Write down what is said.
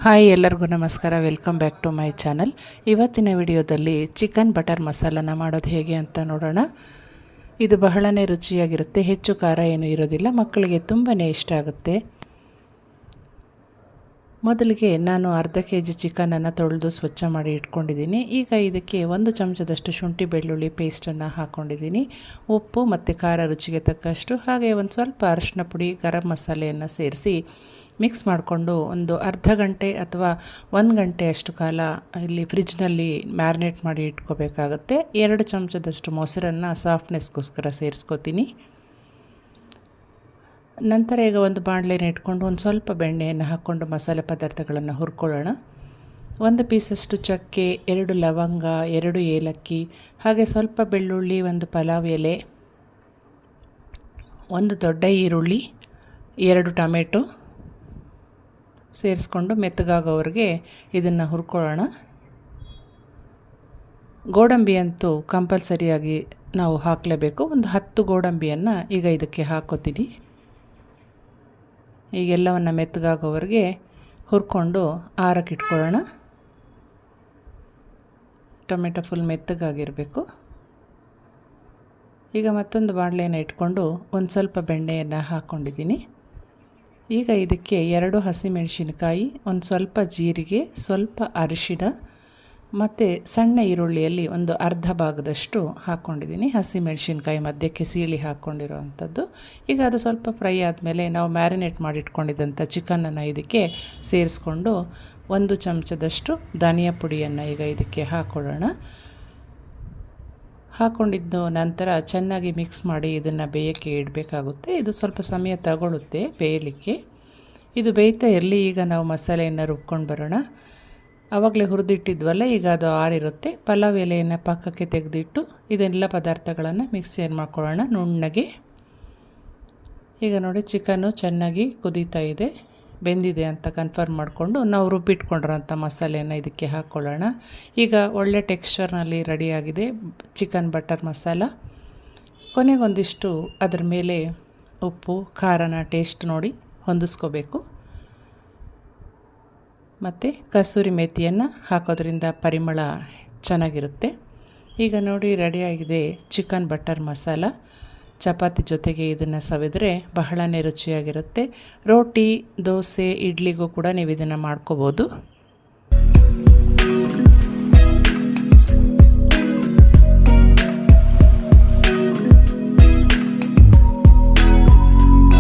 Hi ಎಲ್ಲರಿಗೂ ನಮಸ್ಕಾರ. Welcome back to my channel. ಇವತ್ತಿನ ವಿಡಿಯೋದಲ್ಲಿ ಚಿಕನ್ ಬಟರ್ ಮಸಾಲನ ಮಾಡೋದು ಹೇಗೆ ಅಂತ ನೋಡೋಣ. ಇದು ಬಹಳನೇ ರುಚಿಯಾಗಿರುತ್ತೆ, ಹೆಚ್ಚು ಖಾರ ಏನೂ ಇರೋದಿಲ್ಲ, ಮಕ್ಕಳಿಗೆ ತುಂಬಾ ಇಷ್ಟ ಆಗುತ್ತೆ. ಮೊದಲಿಗೆ ನಾನು ಅರ್ಧ ಕೆಜಿ ಚಿಕನನ್ನು ತೊಳೆದು ಸ್ವಚ್ಛ ಮಾಡಿ ಇಟ್ಕೊಂಡಿದ್ದೀನಿ. ಈಗ ಇದಕ್ಕೆ 1 ಚಮಚದಷ್ಟು ಶುಂಠಿ ಬೆಳ್ಳುಳ್ಳಿ ಪೇಸ್ಟನ್ನು ಹಾಕ್ಕೊಂಡಿದ್ದೀನಿ. ಉಪ್ಪು ಮತ್ತು ಖಾರ ರುಚಿಗೆ ತಕ್ಕಷ್ಟು, ಹಾಗೆ ಒಂದು ಸ್ವಲ್ಪ ಅರಿಶಿನ ಪುಡಿ, ಗರಂ ಮಸಾಲೆಯನ್ನು ಸೇರಿಸಿ ಮಿಕ್ಸ್ ಮಾಡಿಕೊಂಡು ಒಂದು ಅರ್ಧ ಗಂಟೆ ಅಥವಾ 1 ಗಂಟೆಯಷ್ಟು ಕಾಲ ಇಲ್ಲಿ ಫ್ರಿಜ್ನಲ್ಲಿ ಮ್ಯಾರಿನೇಟ್ ಮಾಡಿ ಇಟ್ಕೋಬೇಕಾಗುತ್ತೆ. 2 ಚಮಚದಷ್ಟು ಮೊಸರನ್ನು ಸಾಫ್ಟ್ನೆಸ್ಗೋಸ್ಕರ ಸೇರಿಸ್ಕೋತೀನಿ. ನಂತರ ಈಗ ಒಂದು ಬಾಣಲೆನ ಇಟ್ಕೊಂಡು ಒಂದು ಸ್ವಲ್ಪ ಬೆಣ್ಣೆಯನ್ನು ಹಾಕ್ಕೊಂಡು ಮಸಾಲೆ ಪದಾರ್ಥಗಳನ್ನು ಹುರ್ಕೊಳ್ಳೋಣ. 1 ಪೀಸಷ್ಟು ಚಕ್ಕೆ, 2 ಲವಂಗ, 2 ಏಲಕ್ಕಿ, ಹಾಗೆ ಸ್ವಲ್ಪ ಬೆಳ್ಳುಳ್ಳಿ, 1 ಪಲಾವ್ ಎಲೆ, 1 ದೊಡ್ಡ ಈರುಳ್ಳಿ, 2 ಟೊಮೆಟೊ ಸೇರಿಸ್ಕೊಂಡು ಮೆತ್ತಗಾಗೋವರೆಗೆ ಇದನ್ನು ಹುರ್ಕೊಳ್ಳೋಣ. ಗೋಡಂಬಿ ಅಂತೂ ಕಂಪಲ್ಸರಿಯಾಗಿ ನಾವು ಹಾಕಲೇಬೇಕು. ಒಂದು 10 ಗೋಡಂಬಿಯನ್ನು ಈಗ ಇದಕ್ಕೆ ಹಾಕ್ಕೋತೀನಿ. ಈಗೆಲ್ಲವನ್ನು ಮೆತ್ತಗಾಗೋವರೆಗೆ ಹುರ್ಕೊಂಡು ಆರಕ್ಕೆ ಇಟ್ಕೊಳ್ಳೋಣ. ಟೊಮೆಟೊ ಫುಲ್ ಮೆತ್ತಗಾಗಿರಬೇಕು. ಈಗ ಮತ್ತೊಂದು ಬಾಣಲೆಯನ್ನು ಇಟ್ಕೊಂಡು ಒಂದು ಸ್ವಲ್ಪ ಬೆಣ್ಣೆಯನ್ನು ಹಾಕ್ಕೊಂಡಿದ್ದೀನಿ. ಈಗ ಇದಕ್ಕೆ 2 ಹಸಿಮೆಣಸಿನಕಾಯಿ, ಒಂದು ಸ್ವಲ್ಪ ಜೀರಿಗೆ, ಸ್ವಲ್ಪ ಅರಿಶಿನ ಮತ್ತು ಸಣ್ಣ ಈರುಳ್ಳಿಯಲ್ಲಿ ಒಂದು ಅರ್ಧ ಭಾಗದಷ್ಟು ಹಾಕ್ಕೊಂಡಿದ್ದೀನಿ. ಹಸಿಮೆಣಸಿನ್ಕಾಯಿ ಮಧ್ಯಕ್ಕೆ ಸೀಳಿ ಹಾಕ್ಕೊಂಡಿರೋ ಅಂಥದ್ದು. ಈಗ ಅದು ಸ್ವಲ್ಪ ಫ್ರೈ ಆದಮೇಲೆ ನಾವು ಮ್ಯಾರಿನೇಟ್ ಮಾಡಿಟ್ಕೊಂಡಿದ್ದಂಥ ಚಿಕನನ್ನು ಇದಕ್ಕೆ ಸೇರಿಸ್ಕೊಂಡು 1 ಚಮಚದಷ್ಟು ಧನಿಯಾ ಪುಡಿಯನ್ನು ಈಗ ಇದಕ್ಕೆ ಹಾಕ್ಕೊಳ್ಳೋಣ. ಹಾಕ್ಕೊಂಡಿದ್ದು ನಂತರ ಚೆನ್ನಾಗಿ ಮಿಕ್ಸ್ ಮಾಡಿ ಇದನ್ನು ಬೇಯಕ್ಕೆ ಇಡಬೇಕಾಗುತ್ತೆ. ಇದು ಸ್ವಲ್ಪ ಸಮಯ ತಗೊಳ್ಳುತ್ತೆ ಬೇಯಲಿಕ್ಕೆ. ಇದು ಬೇಯ್ತಾ ಇರಲಿ. ಈಗ ನಾವು ಮಸಾಲೆಯನ್ನು ರುಬ್ಕೊಂಡು ಬರೋಣ. ಆವಾಗಲೇ ಹುರಿದಿಟ್ಟಿದ್ವಲ್ಲ, ಈಗ ಅದು ಆರಿರುತ್ತೆ. ಪಲಾವ್ ಎಲೆಯನ್ನು ಪಕ್ಕಕ್ಕೆ ತೆಗೆದಿಟ್ಟು ಇದೆಲ್ಲ ಪದಾರ್ಥಗಳನ್ನು ಮಿಕ್ಸಿಯನ್ನು ಮಾಡ್ಕೊಳ್ಳೋಣ ನುಣ್ಣಗೆ. ಈಗ ನೋಡಿ, ಚಿಕನ್ನು ಚೆನ್ನಾಗಿ ಕುದೀತಾ ಇದೆ, ಬೆಂದಿದೆ ಅಂತ ಕನ್ಫರ್ಮ್ ಮಾಡಿಕೊಂಡು ನಾವು ರುಬ್ಬಿಟ್ಕೊಂಡಿರೋಂಥ ಮಸಾಲೆಯನ್ನು ಇದಕ್ಕೆ ಹಾಕ್ಕೊಳ್ಳೋಣ. ಈಗ ಒಳ್ಳೆ ಟೆಕ್ಸ್ಚರ್ನಲ್ಲಿ ರೆಡಿಯಾಗಿದೆ ಚಿಕನ್ ಬಟರ್ ಮಸಾಲ. ಕೊನೆಗೊಂದಿಷ್ಟು ಅದರ ಮೇಲೆ ಉಪ್ಪು ಖಾರನ ಟೇಸ್ಟ್ ನೋಡಿ ಹೊಂದಿಸ್ಕೋಬೇಕು. ಮತ್ತು ಕಸೂರಿ ಮೇಥಿಯನ್ನು ಹಾಕೋದ್ರಿಂದ ಪರಿಮಳ ಚೆನ್ನಾಗಿರುತ್ತೆ. ಈಗ ನೋಡಿ, ರೆಡಿಯಾಗಿದೆ ಚಿಕನ್ ಬಟರ್ ಮಸಾಲ. ಚಪಾತಿ ಜೊತೆಗೆ ಇದನ್ನು ಸವಿದರೆ ಬಹಳನೇ ರುಚಿಯಾಗಿರುತ್ತೆ. ರೋಟಿ, ದೋಸೆ, ಇಡ್ಲಿಗೂ ಕೂಡ ನೀವು ಇದನ್ನು ಮಾಡ್ಕೋಬೋದು.